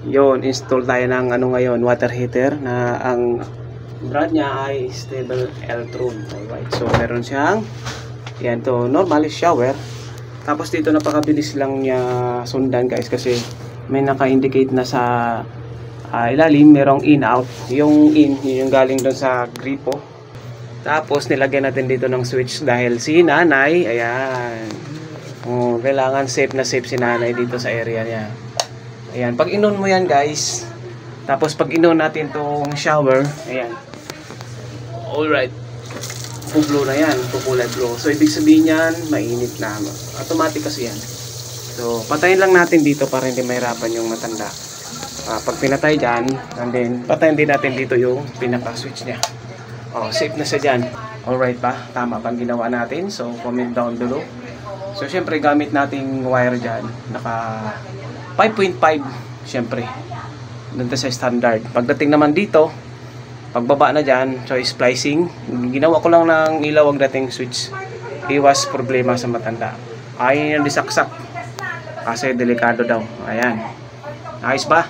Yun, install tayo ng ano ngayon, water heater na ang brand niya ay Stable Eltron. Alright, so meron siyang yan to, normal shower. Tapos dito napakabilis lang niya sundan guys, kasi may naka-indicate na sa ilalim merong in-out. Yung in, yung galing doon sa gripo. Tapos nilagyan natin dito ng switch dahil si nanay, ayan, kailangan safe na safe si nanay dito sa area niya. Ayan, pag inon mo yan guys, tapos pag inon natin tong shower, ayan, alright, blow na yan, kulay blow. So ibig sabihin yan, mainit na, automatic kasi yan. So patayin lang natin dito para hindi mahirapan yung matanda. Pag pinatay dyan, and then patayin din natin dito yung pinaka switch nya. Safe na siya dyan. Alright ba? Tama bang ginawa natin? So comment down below. So syempre gamit nating wire dyan, naka 5.5 syempre doon sa standard. Pagdating naman dito, pagbaba na dyan, so splicing, ginawa ko lang ng ilaw ang dating switch. Iwas problema sa matanda. Ayaw yung disaksak kasi delikado daw. Ayan, ayos ba?